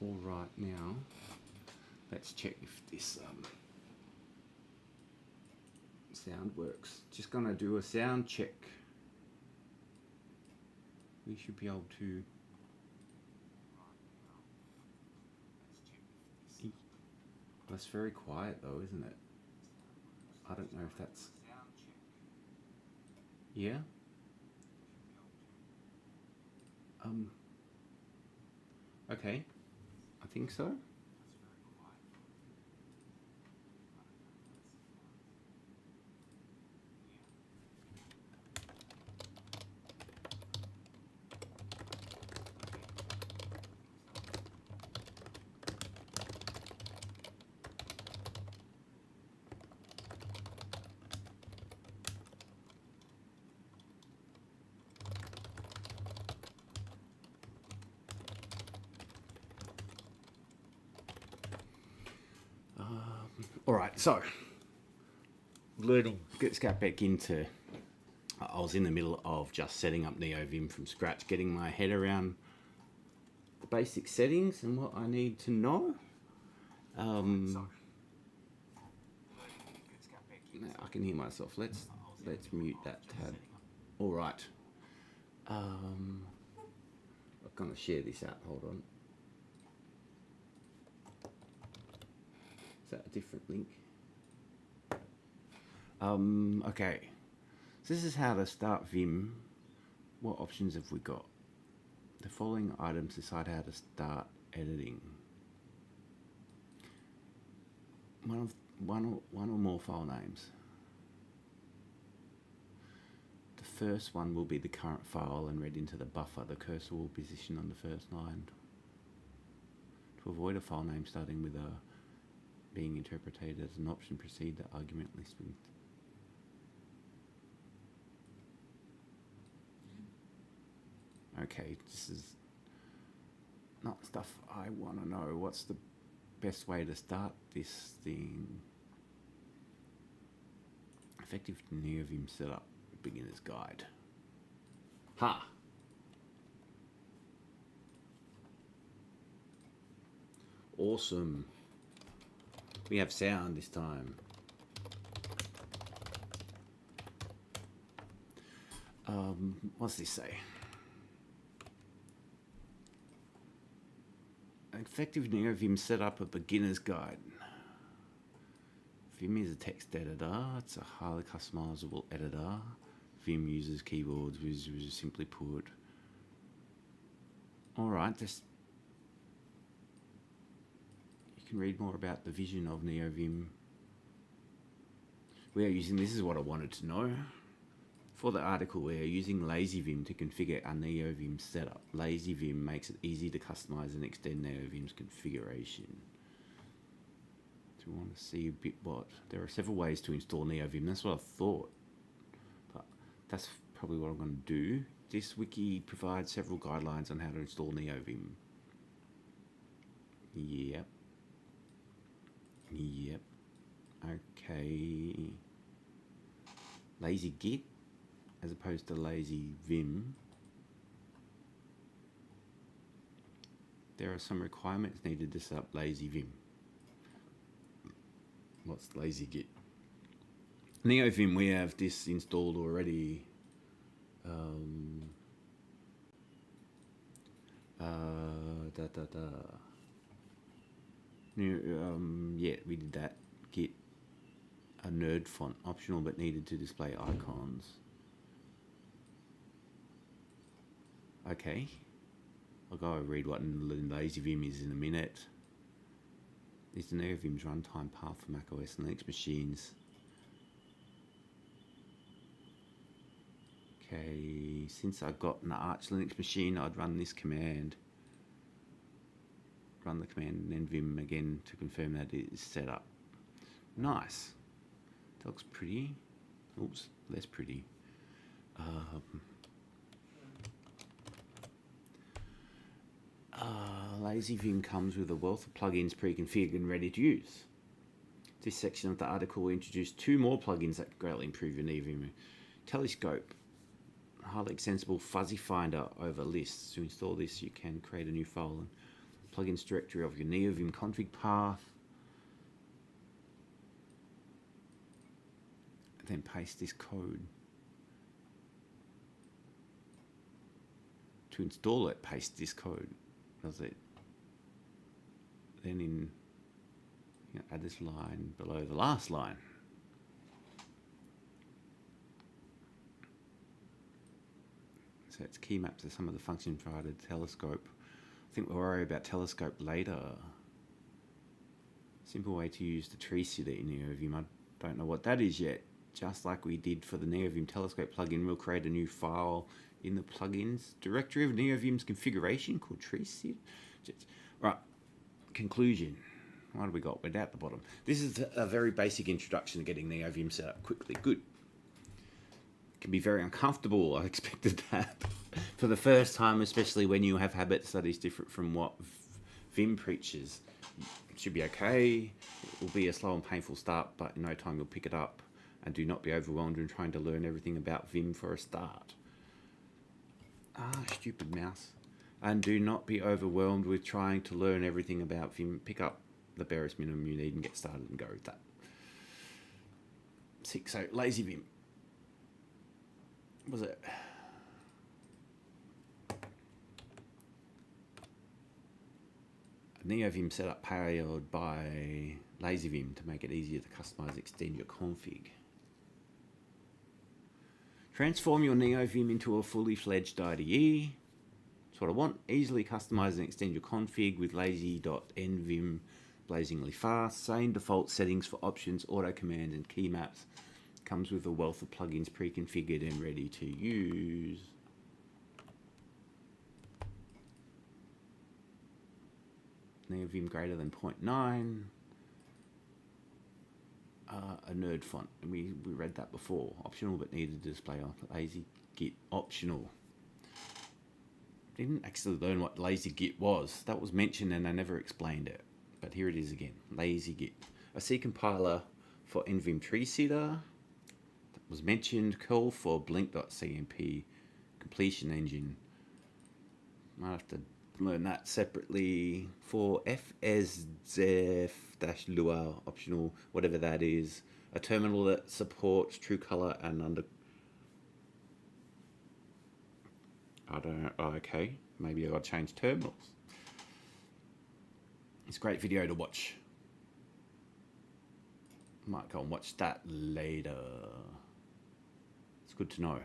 All right, now let's check if this sound works. Just gonna do a sound check. We should be able to. That's very quiet though, isn't it? I don't know if that's. Yeah. Okay. I think so. All right, so let's get back into. I was in the middle of just setting up Neovim from scratch, getting my head around the basic settings and what I need to know. Now I can hear myself. Let's mute that tab. All right. I'm gonna share this out. Hold on. Is that a different link? Okay. So this is how to start Vim. What options have we got? The following items decide how to start editing. One or more file names. The first one will be the current file and read into the buffer. The cursor will position on the first line. To avoid a file name starting with a being interpreted as an option, proceed the argument list with. Okay, this is not stuff I want to know. What's the best way to start this thing? Effective Neovim setup, beginner's guide. Ha! Awesome. We have sound this time. What's this say? Effective Neovim setup, a beginner's guide. Vim is a text editor. It's a highly customizable editor. Vim uses keyboards, which is simply put. All right, you can read more about the vision of Neovim. We are using, this is what I wanted to know. For the article, we are using LazyVim to configure our Neovim setup. LazyVim makes it easy to customize and extend Neovim's configuration. Do you want to see a bit what? There are several ways to install Neovim. That's what I thought. But that's probably what I'm going to do. This wiki provides several guidelines on how to install Neovim. Yep. Okay. Lazy Git as opposed to Lazy Vim. There are some requirements needed to set up Lazy Vim. What's Lazy Git? Neovim, we have this installed already. Yeah, we did that. Git a nerd font, optional but needed to display icons. Okay, I'll go read what LazyVim is in a minute. This is Neovim's runtime path for macOS and Linux machines. Okay, since I've got an Arch Linux machine, I'd run this command. Run the command and then Vim again to confirm that it is set up. Nice. That looks pretty. Oops, less pretty. LazyVim comes with a wealth of plugins pre-configured and ready to use. This section of the article will introduce 2 more plugins that can greatly improve your Neovim. Telescope, highly extensible fuzzy finder over lists. To install this, you can create a new file and plugins directory of your Neovim config path. Then paste this code. To install it, paste this code. Does it? Then add this line below the last line. So it's key maps to some of the functions provided. Telescope. I think we'll worry about telescope later. Simple way to use the tree sitter in Neovim. I don't know what that is yet. Just like we did for the Neovim telescope plugin, we'll create a new file in the plugins directory of Neovim's configuration called tree sitter. Right. Conclusion. What do we got? We're down at the bottom. This is a very basic introduction to getting Neovim set up quickly. Good. It can be very uncomfortable. I expected that for the first time, especially when you have habits that is different from what Vim preaches. It should be okay. It will be a slow and painful start, but in no time you'll pick it up. And do not be overwhelmed in trying to learn everything about Vim for a start. Stupid mouse. And do not be overwhelmed with trying to learn everything about Vim. Pick up the barest minimum you need and get started and go with that. 6. So lazy Vim. What was it? Neovim setup powered by lazy Vim to make it easier to customize and extend your config. Transform your Neovim into a fully fledged IDE. That's what I want. Easily customize and extend your config with lazy.nvim blazingly fast. Same default settings for options, auto commands, and key maps. Comes with a wealth of plugins pre-configured and ready to use. Neovim greater than 0.9. A nerd font, and we read that before. Optional but needed to display on lazy git optional. Didn't actually learn what lazy git was. That was mentioned and I never explained it. But here it is again. Lazy git. A C compiler for nvim tree sitter. That was mentioned. Curl for blink.cmp completion engine. Might have to learn that separately. For fszef-lua optional, whatever that is, a terminal that supports true color and I don't know. Oh, okay, maybe I got to change terminals. It's a great video to watch. Might go and watch that later. It's good to know.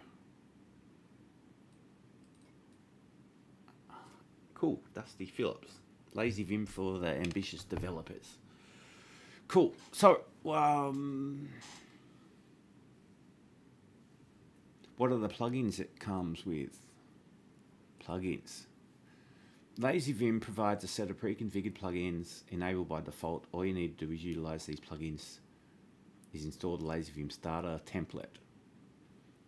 Cool, Dusty Phillips. Lazy Vim for the ambitious developers. Cool. So, what are the plugins it comes with? Plugins. Lazy Vim provides a set of pre-configured plugins enabled by default. All you need to do is utilize these plugins. Is install the Lazy Vim starter template.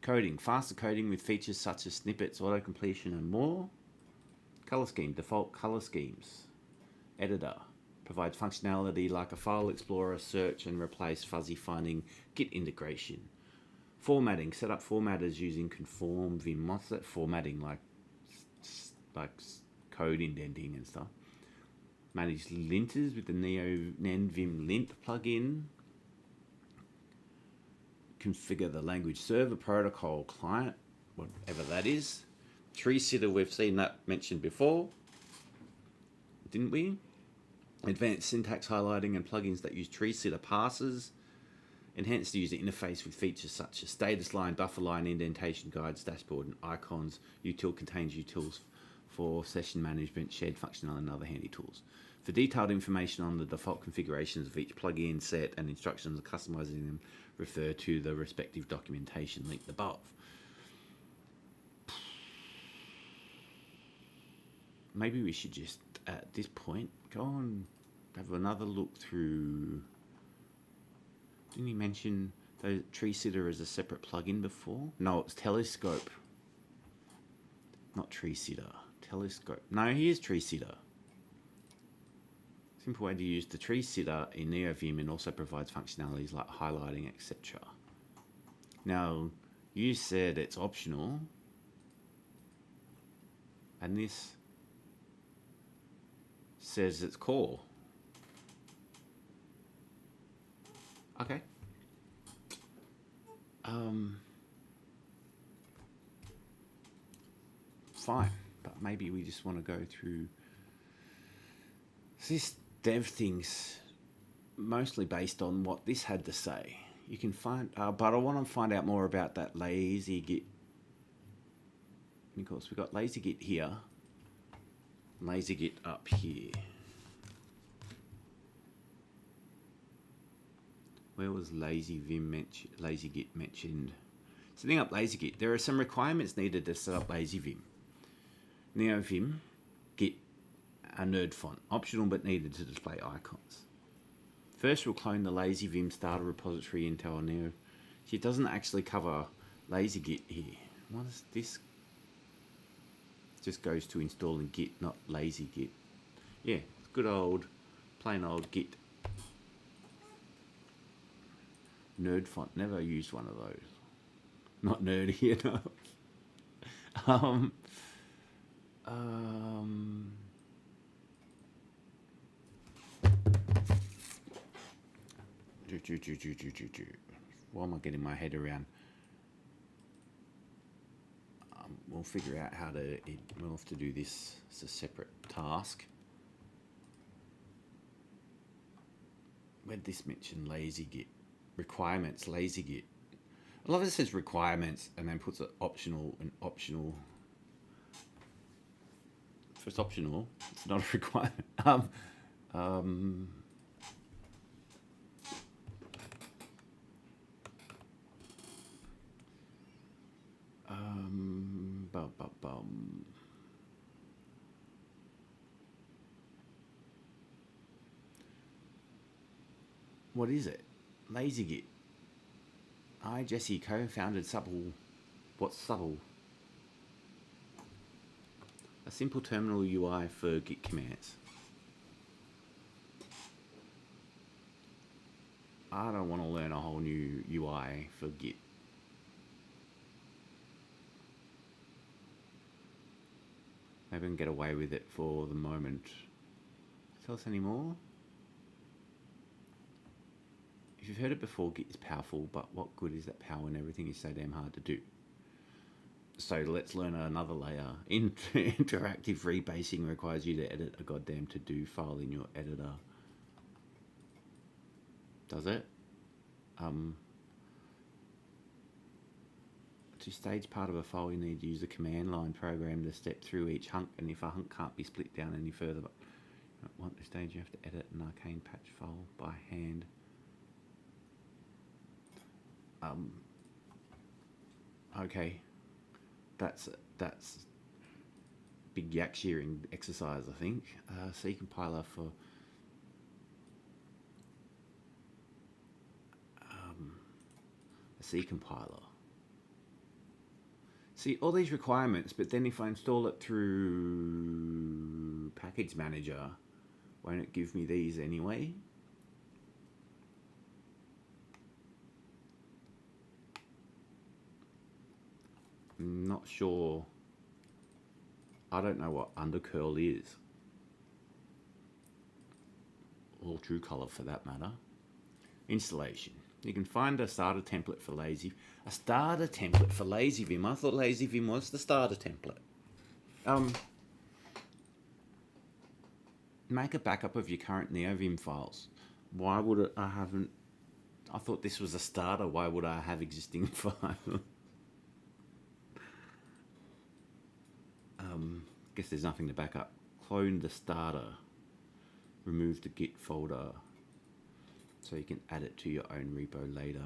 Coding. Faster coding with features such as snippets, auto-completion, and more. Color scheme, default color schemes. Editor provides functionality like a file explorer, search and replace fuzzy finding, Git integration. Formatting, set up formatters using conform Vim. What's that formatting, like code indenting and stuff. Manage linters with the Neovim lint plugin. Configure the language server protocol client, whatever that is. Tree sitter, we've seen that mentioned before, didn't we? Advanced syntax highlighting and plugins that use tree sitter passes. Enhance the user interface with features such as status line, buffer line, indentation guides, dashboard, and icons. Util contains utils for session management, shared functionality, and other handy tools. For detailed information on the default configurations of each plugin set and instructions on customizing them, refer to the respective documentation linked above. Maybe we should just, at this point, go and have another look through. Didn't he mention the tree sitter as a separate plugin before? No, it's telescope. Not tree sitter. Telescope. No, here's tree sitter. Simple way to use the tree sitter in Neovim and also provides functionalities like highlighting, etc. Now, you said it's optional. And this says it's core. Okay. Fine, but maybe we just want to go through this dev thing's mostly based on what this had to say. You can find, but I want to find out more about that lazy git. And of course, we've got lazy git here, lazy git up here. Where was lazy git mentioned? Setting up lazy git. There are some requirements needed to set up lazy vim. Neovim, git, a nerd font, optional but needed to display icons. First, we'll clone the lazy vim starter repository into our Neo. See, it doesn't actually cover lazy git here. What is this? It just goes to installing git, not lazy git. Yeah, good old, plain old git. Nerd font, never used one of those. Not nerdy enough. Why am I getting my head around? We'll figure out how to. We'll have to do this as a separate task. Where'd this mention lazy git? Requirements, lazy git. I love it says requirements and then puts an optional and optional. If it's optional, it's not a requirement. What is it? Lazy git. I, Jesse, co-founded Subble. What's Subble? A simple terminal UI for git commands. I don't want to learn a whole new UI for git. Maybe I can get away with it for the moment. Tell us any more? If you've heard it before, git is powerful, but what good is that power when everything is so damn hard to do? So let's learn another layer. Interactive rebasing requires you to edit a goddamn to-do file in your editor. Does it? To stage part of a file, you need to use the command line program to step through each hunk, and if a hunk can't be split down any further, but at one stage you have to edit an arcane patch file by hand. Okay, that's big yak shearing exercise, I think. C compiler for a C compiler. See all these requirements, but then if I install it through package manager, won't it give me these anyway? I'm not sure. I don't know what undercurl is. Or true color for that matter. Installation. You can find a starter template for lazy. A starter template for lazy vim. I thought lazy vim was the starter template. Make a backup of your current Neovim files. Why would it? I thought this was a starter. Why would I have existing files? Guess there's nothing to back up. Clone the starter. Remove the git folder so you can add it to your own repo later.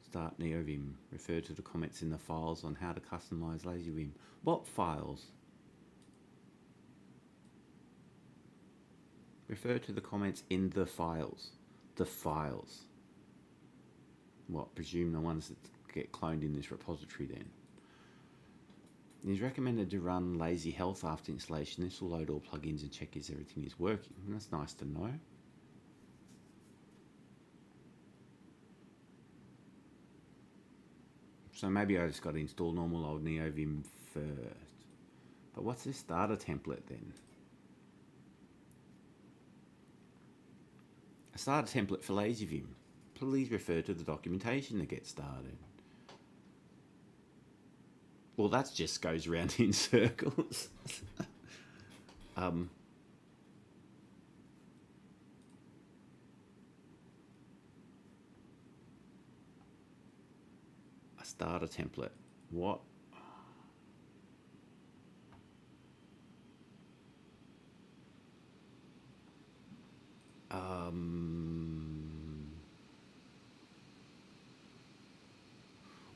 Start Neovim. Refer to the comments in the files on how to customize LazyVim. What files? Refer to the comments in the files. The files. What? Presume the ones that get cloned in this repository then. It is recommended to run lazy health after installation. This will load all plugins and check if everything is working. That's nice to know. So maybe I just got to install normal old Neovim first. But what's this starter template then? A starter template for LazyVim. Please refer to the documentation to get started. Well, that just goes around in circles. A starter template. What?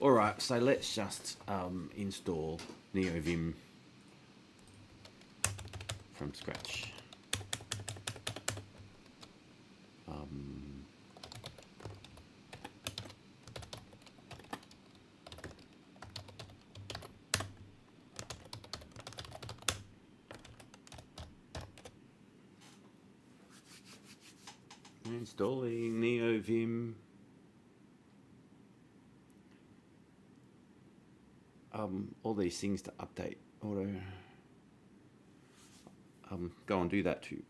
All right, so let's just install Neovim from scratch. Installing Neovim. All these things to update auto. Go and do that too.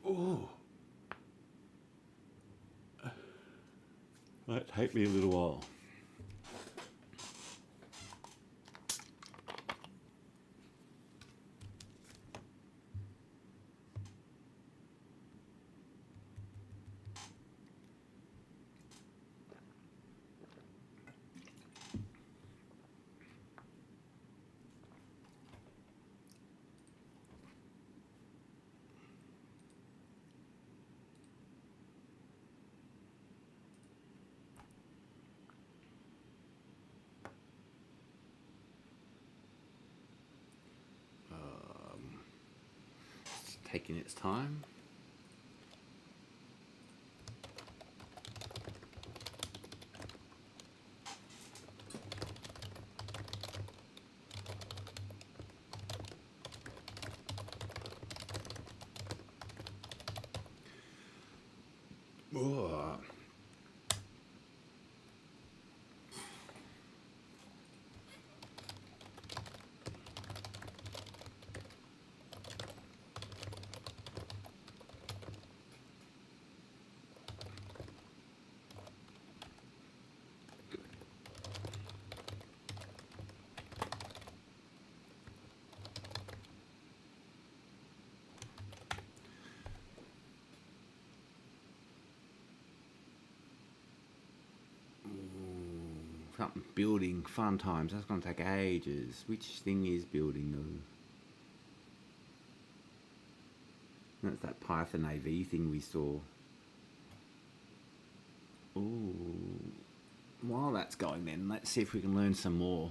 Oh, might take me a little while. It's taking its time. Oh. Something building, fun times. That's going to take ages. Which thing is building though? That's that Python AV thing we saw. Ooh. While that's going then, let's see if we can learn some more.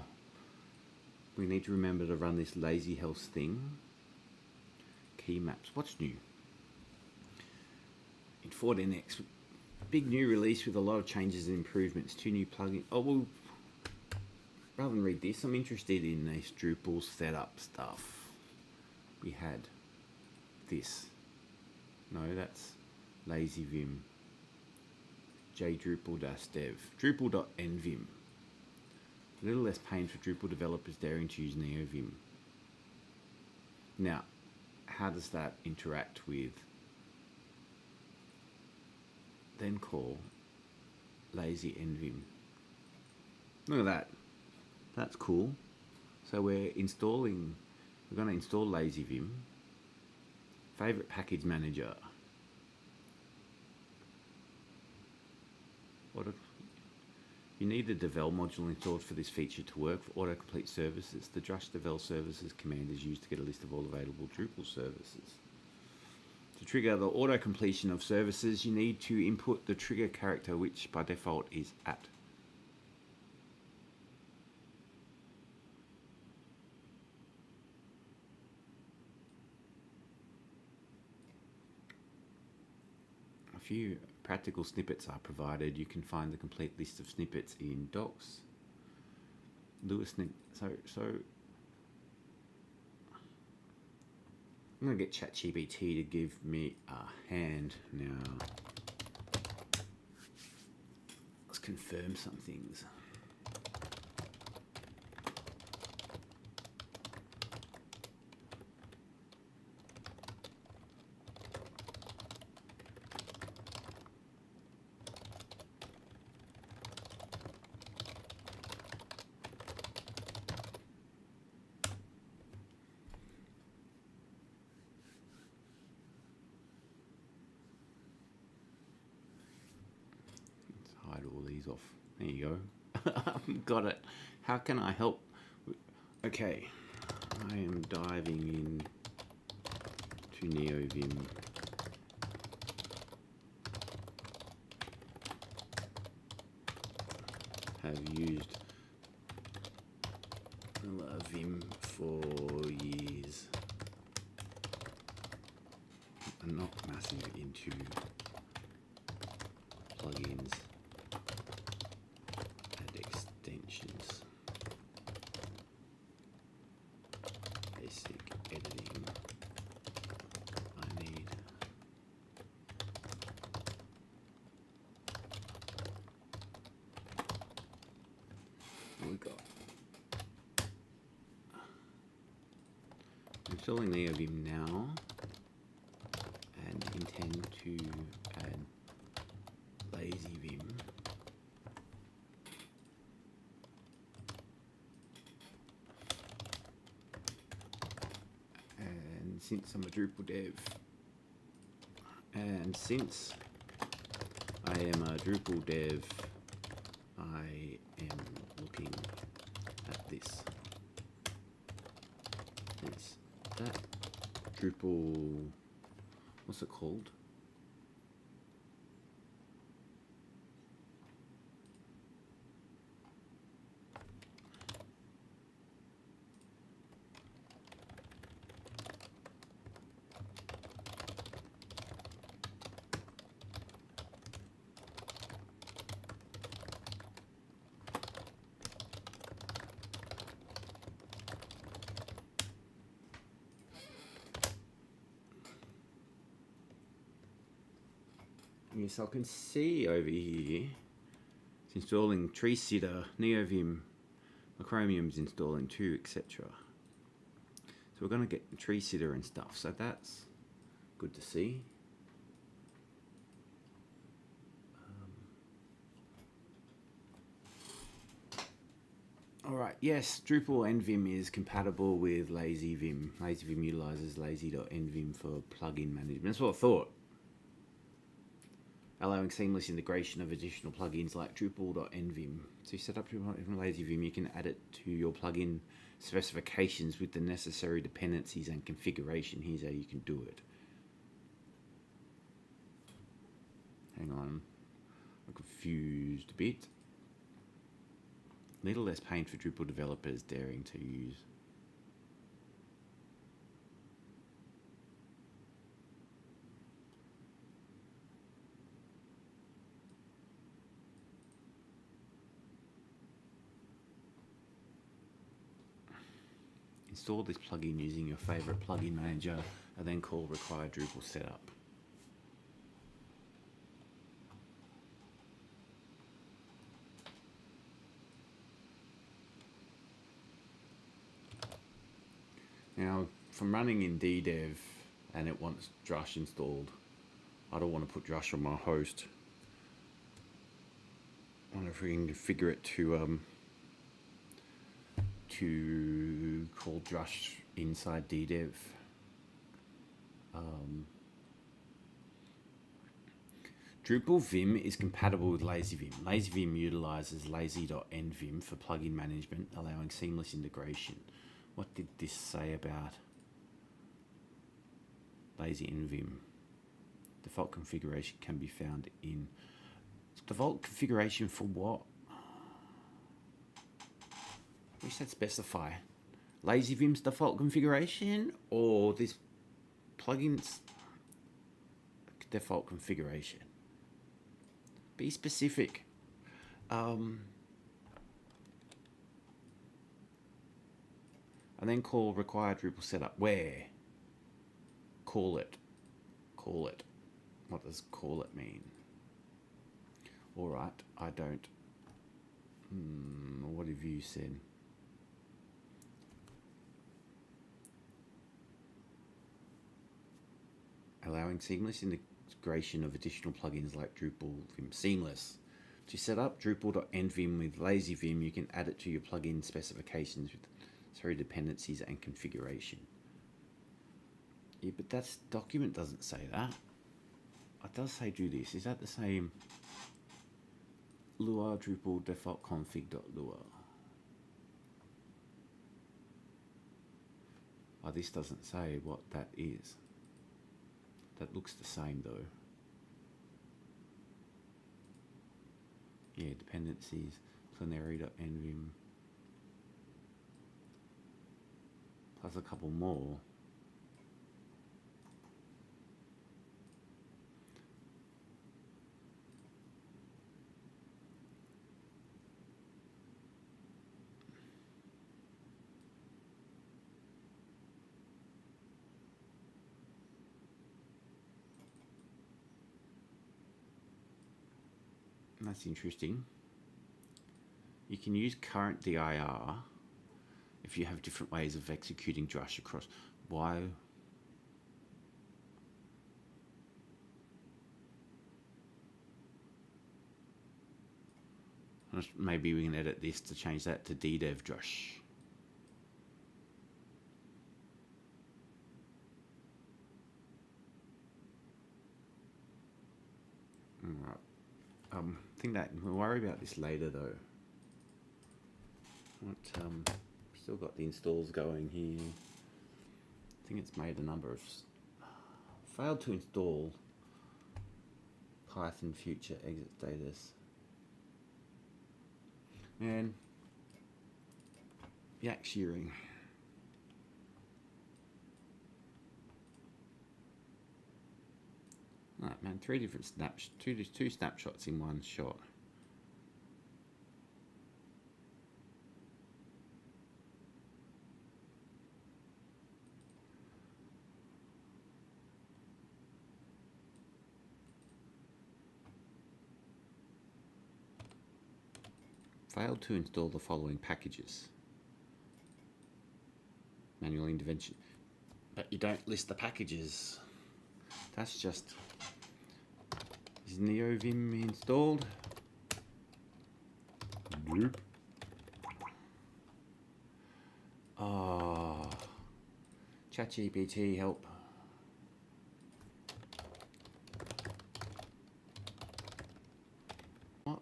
We need to remember to run this lazy health thing. Key maps. What's new? In 14x. Big new release with a lot of changes and improvements. 2 new plugins. Oh, well, rather than read this, I'm interested in this Drupal setup stuff. We had this. No, that's LazyVim. jdrupal-dev. Drupal.nvim. A little less pain for Drupal developers daring to use Neovim. Now, how does that interact with then call lazy nvim? Look at that. That's cool. So we're going to install LazyVim. Favorite package manager. You need the devel module installed for this feature to work for autocomplete services. The just devel services command is used to get a list of all available Drupal services. To trigger the auto completion of services, you need to input the trigger character, which by default is @. A few practical snippets are provided. You can find the complete list of snippets in docs. So I'm going to get ChatGPT to give me a hand now. Let's confirm some things. Hide all these off. There you go. Got it. How can I help? Okay, I am diving in to Neovim. Have used Vim for years. I'm not massive into plugins and extensions. Basic editing I need. What we got? I'm installing Neovim now and intend to add lazy Vim. And since I'm a Drupal dev, and since I am a Drupal dev, I am looking at this. It's that Drupal, what's it called? Yes, I can see over here it's installing Tree Sitter, Neovim, Chromium's installing too, etc. So we're going to get the Tree Sitter and stuff, so that's good to see. Alright, yes, Drupal NVim is compatible with Lazy Vim. Lazy Vim utilizes lazy.nvim for plugin management. That's what I thought. Allowing seamless integration of additional plugins like Drupal.nvim. So you set up Drupal Lazy Vim, you can add it to your plugin specifications with the necessary dependencies and configuration. Here's how you can do it. Hang on, I'm confused a bit. Little less pain for Drupal developers daring to use. Install this plugin using your favorite plugin manager and then call require Drupal setup. Now, if I'm running in DDev and it wants Drush installed, I don't want to put Drush on my host. I wonder if we can configure it to call Drush inside DDev. Drupal Vim is compatible with Lazy Vim. Lazy Vim utilizes lazy.nvim for plugin management, allowing seamless integration. What did this say about Lazy NVim? Default configuration can be found in default configuration for what? We said specify Lazy Vim's default configuration or this plugin's default configuration. Be specific. And then call require Drupal setup. Where? call it. Call it. What does call it mean? All right, I don't. What have you said? Allowing seamless integration of additional plugins like Drupal Vim Seamless. To set up Drupal.envim with LazyVim, you can add it to your plugin specifications through dependencies and configuration. Yeah, but that document doesn't say that. It does say do this. Is that the same? Lua Drupal default config.lua. Oh, this doesn't say what that is. That looks the same though. Yeah, dependencies, plenary.envim, plus a couple more. That's interesting. You can use current dir if you have different ways of executing drush across. Why? Maybe we can edit this to change that to ddev drush. Alright. I think that we'll worry about this later though. Still got the installs going here. I think it's made a number of failed to install Python future exit status. Man, yak shearing. Right, man, two snapshots in one shot. Failed to install the following packages. Manual intervention. But you don't list the packages. That's just... Is Neovim installed? Bloop. Oh. ChatGPT, help. What?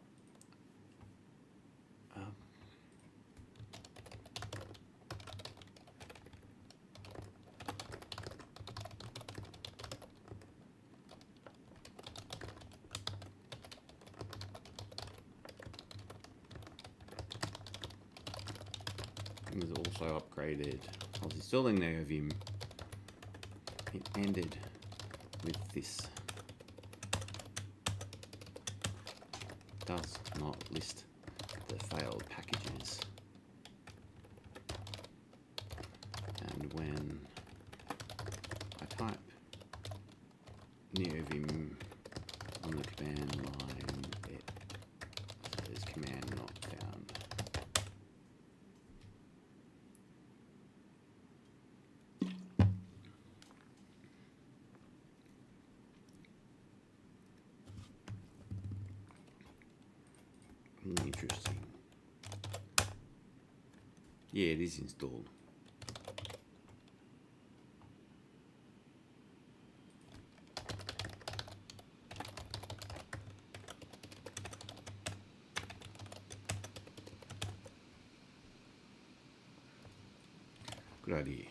Things also upgraded. I was installing Neovim. It ended with this. Does not list the failed packages. And when I type Neovim on the command line, it says command not found. Interesting. Yeah, it is installed. Good idea.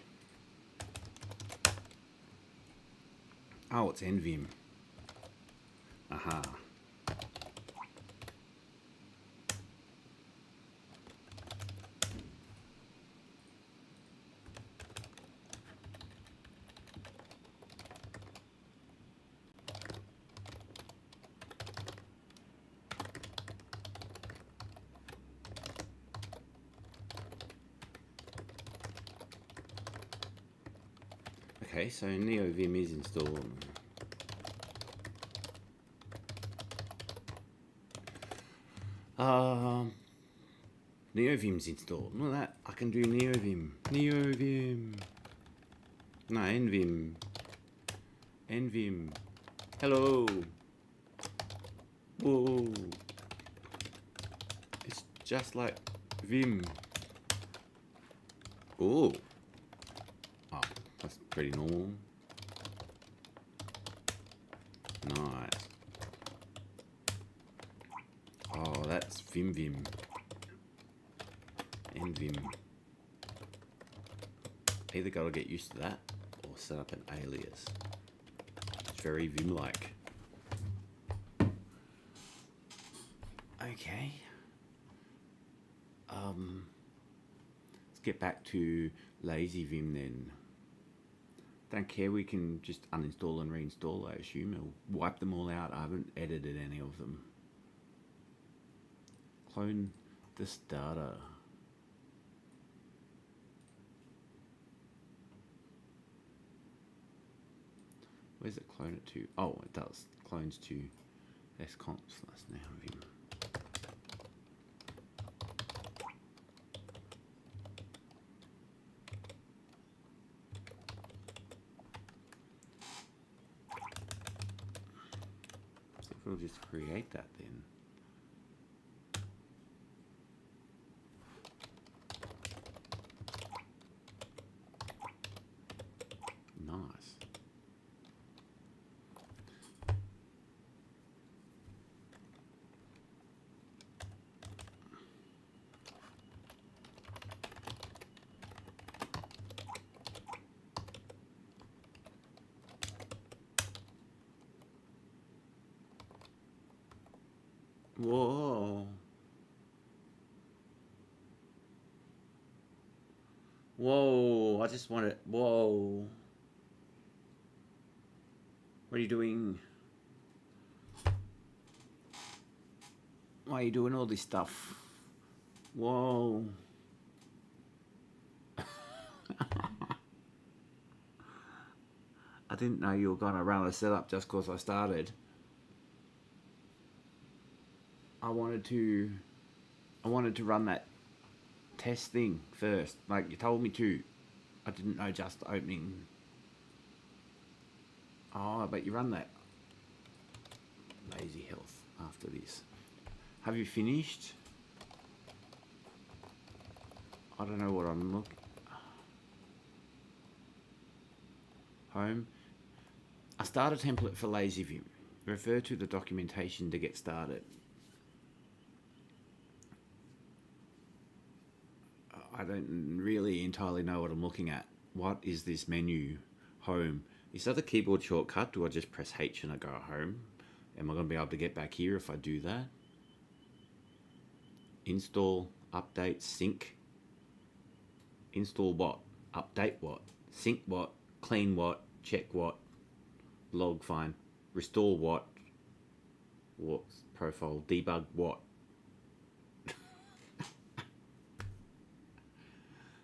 Oh, it's Envim. Aha. Okay, so Neovim is installed. Neovim's installed. Well, that I can do Neovim. Neovim. No, Envim. Envim. Hello. Whoa. It's just like Vim. Oh. Oh, that's pretty normal. Nice. Oh, that's Vim. Envim. Either gotta get used to that or set up an alias. It's very Vim-like. Okay. Let's get back to lazy Vim then. Don't care, we can just uninstall and reinstall, I assume. It'll wipe them all out. I haven't edited any of them. Clone the starter. Where's it clone it to? Oh, it does. Clones to sconf. That's Neovim. So if we'll just create that then. Nice. Whoa. Whoa, I just want it. Whoa. What are you doing? Why are you doing all this stuff? Whoa. I didn't know you were gonna run a setup just because I started. I wanted to run that test thing first, like you told me to. I didn't know just opening. Oh, but you run that lazy health after this. Have you finished? I don't know what I'm looking. Home. I start a template for lazy Vim. Refer to the documentation to get started. I don't really entirely know what I'm looking at. What is this menu? Home. Is that a keyboard shortcut? Do I just press H and I go home? Am I going to be able to get back here if I do that? Install, update, sync. Install what? Update what? Sync what? Clean what? Check what? Log fine. Restore what? What? Profile. Debug what?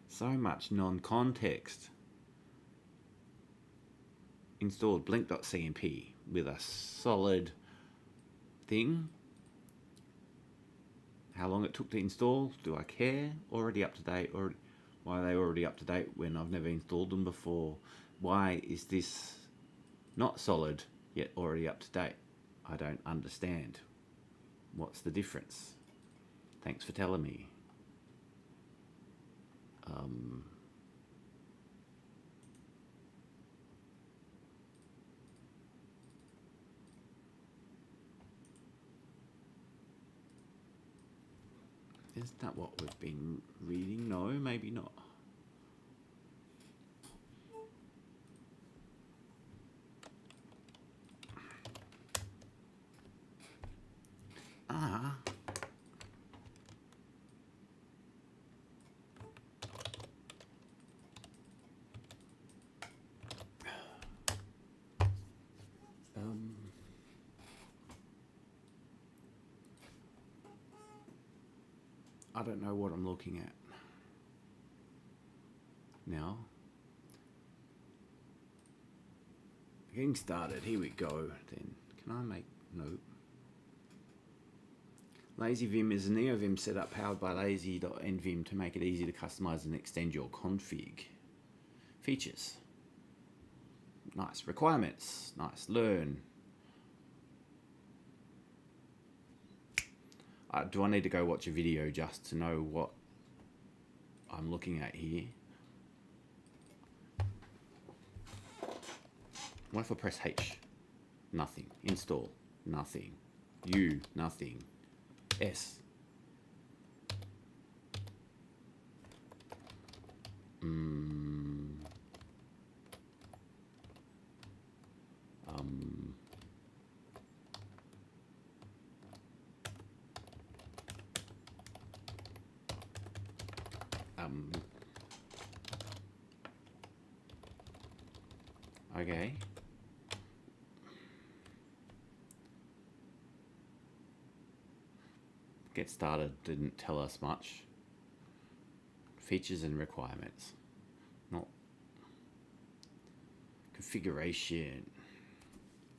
So much non-context. Installed blink.cmp with a solid thing. How long it took to install? Do I care? Already up to date? Or why are they already up to date when I've never installed them before? Why is this not solid yet already up to date? I don't understand. What's the difference? Thanks for telling me. Is that what we've been reading? No, maybe not. Ah. I don't know what I'm looking at now. Getting started. Here we go. Then can I make note? LazyVim is a Neovim setup powered by lazy.nvim to make it easy to customize and extend your config. Features. Nice. Requirements. Nice. Learn. Do I need to go watch a video just to know what I'm looking at here? What if I press H? Nothing. Install. Nothing. U. Nothing. S. Okay. Get started didn't tell us much. Features and requirements. Not configuration.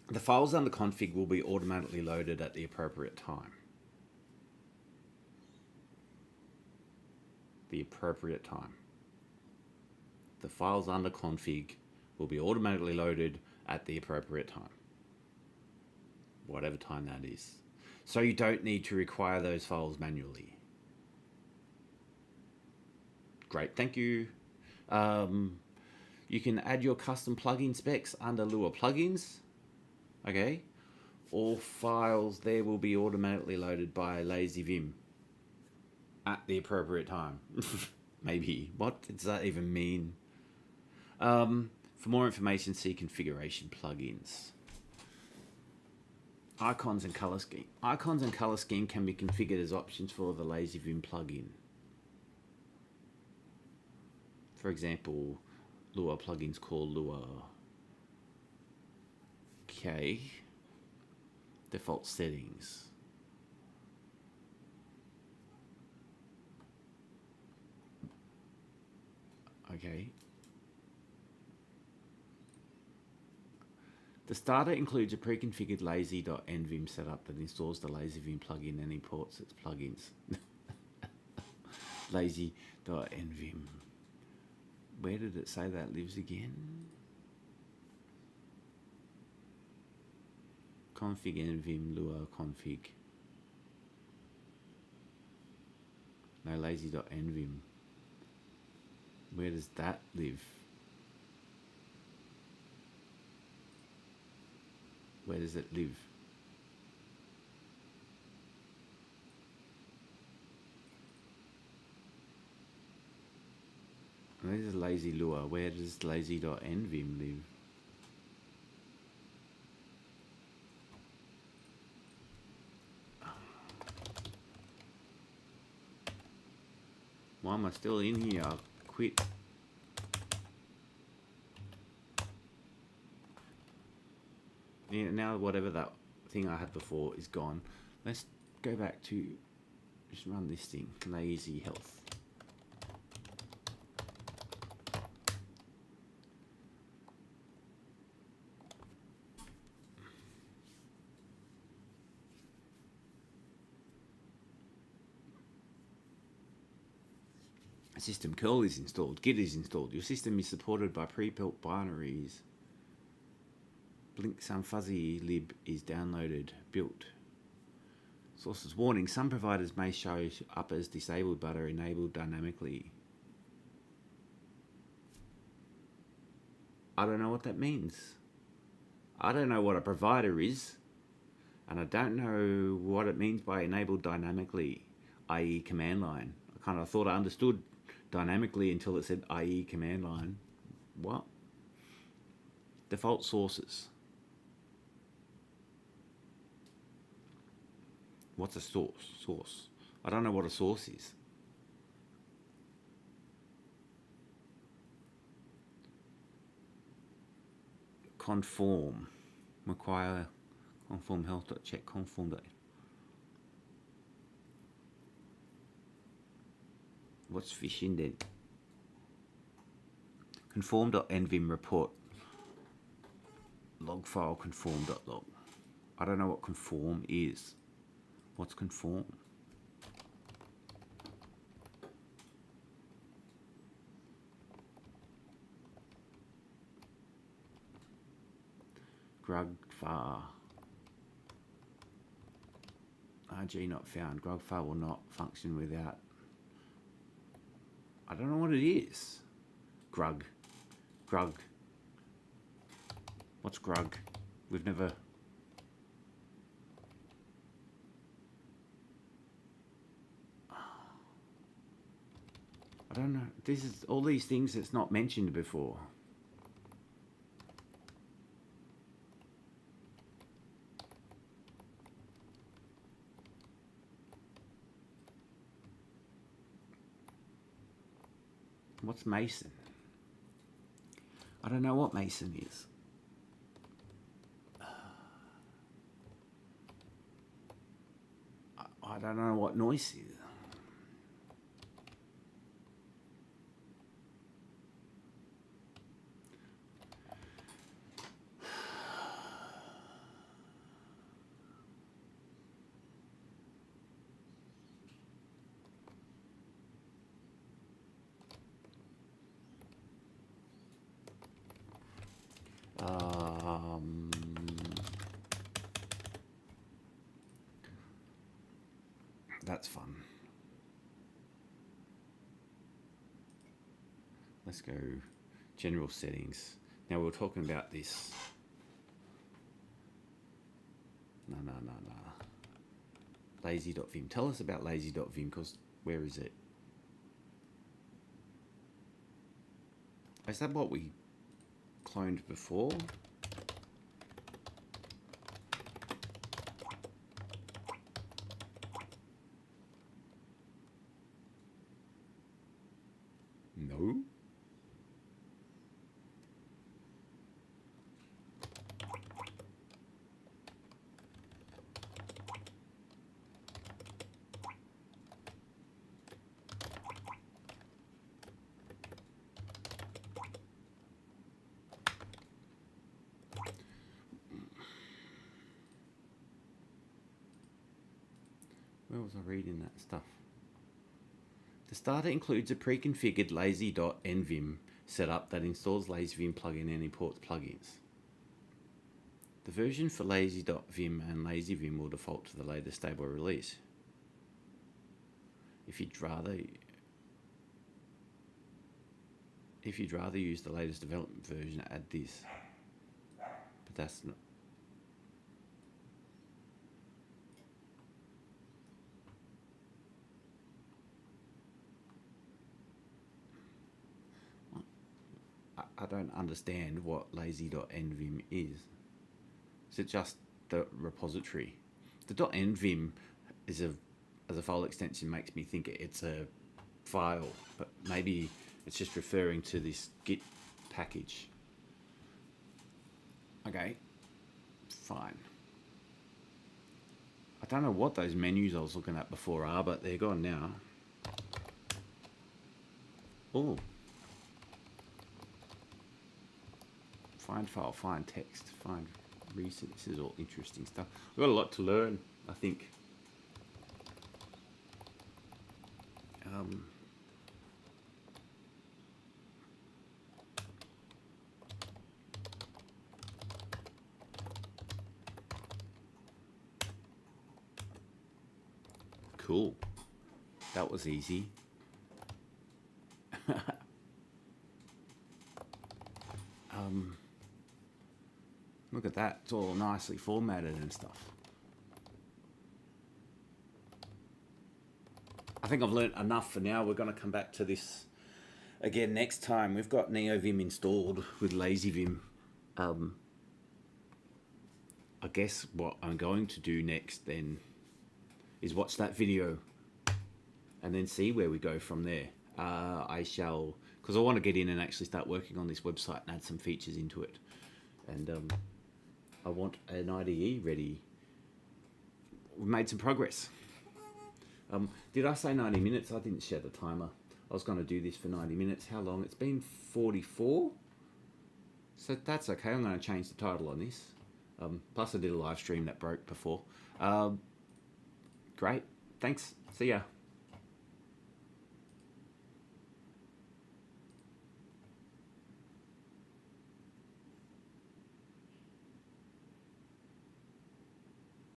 The files under config will be automatically loaded at the appropriate time. The appropriate time. The files under config will be automatically loaded at the appropriate time. Whatever time that is. So you don't need to require those files manually. Great, thank you. You can add your custom plugin specs under Lua plugins. Okay. All files there will be automatically loaded by LazyVim at the appropriate time. Maybe. What does that even mean? For more information, see configuration plugins. Icons and color scheme. Icons and color scheme can be configured as options for the LazyVim plugin. For example, Lua plugins called Lua K. Default settings. Okay. The starter includes a pre-configured lazy.nvim setup that installs the LazyVim plugin and imports its plugins. Lazy.nvim. Where did it say that lives again? Config nvim lua config. No, lazy.nvim. Where does that live? Where does it live? This is lazy Lua. Where does lazy.nvim live? Why am I still in here? I'll quit. Yeah, now whatever that thing I had before is gone. Let's go back to just run this thing. Lazy health. System curl is installed. Git is installed. Your system is supported by pre-built binaries. Blink some fuzzy lib is downloaded, built. Sources warning, some providers may show up as disabled but are enabled dynamically. I don't know what that means. I don't know what a provider is, and I don't know what it means by enabled dynamically, i.e. command line. I kind of thought I understood dynamically until it said i.e. command line. What? Default sources. What's a source? I don't know what a source is. Conform. Require conform health.check conform. What's fish indent? Conform.nvim report log file conform.log. I don't know what conform is. What's conform? Grugfar. RG not found. Grugfar will not function without. I don't know what it is. Grug. What's grug? We've never. I don't know. This is all these things that's not mentioned before. What's Mason? I don't know what Mason is. I don't know what noise is. That's fun. Let's go general settings. Now we're talking about this. No. Lazy.vim. Tell us about lazy.vim, because where is it? Is that what we cloned before? No. Where was I reading that stuff? The starter includes a pre-configured lazy.nvim setup that installs lazyvim plugin and imports plugins. The version for lazy.vim and lazyvim will default to the latest stable release. If you'd rather use the latest development version, add this. But that's not. I don't understand what lazy.nvim is. Is it just the repository? The .nvim is as a file extension makes me think it's a file, but maybe it's just referring to this Git package. Okay, fine. I don't know what those menus I was looking at before are, but they're gone now. Oh. Find file, find text, find recent. This is all interesting stuff. We've got a lot to learn, I think. Cool. That was easy. Look at that. It's all nicely formatted and stuff. I think I've learnt enough for now. We're going to come back to this again next time. We've got Neovim installed with lazyvim. I guess what I'm going to do next then is watch that video and then see where we go from there. I shall, because I want to get in and actually start working on this website and add some features into it. And I want an IDE ready. We've made some progress. Did I say 90 minutes? I didn't share the timer. I was going to do this for 90 minutes. How long? It's been 44. So that's okay. I'm going to change the title on this. Plus I did a live stream that broke before. Great. Thanks. See ya.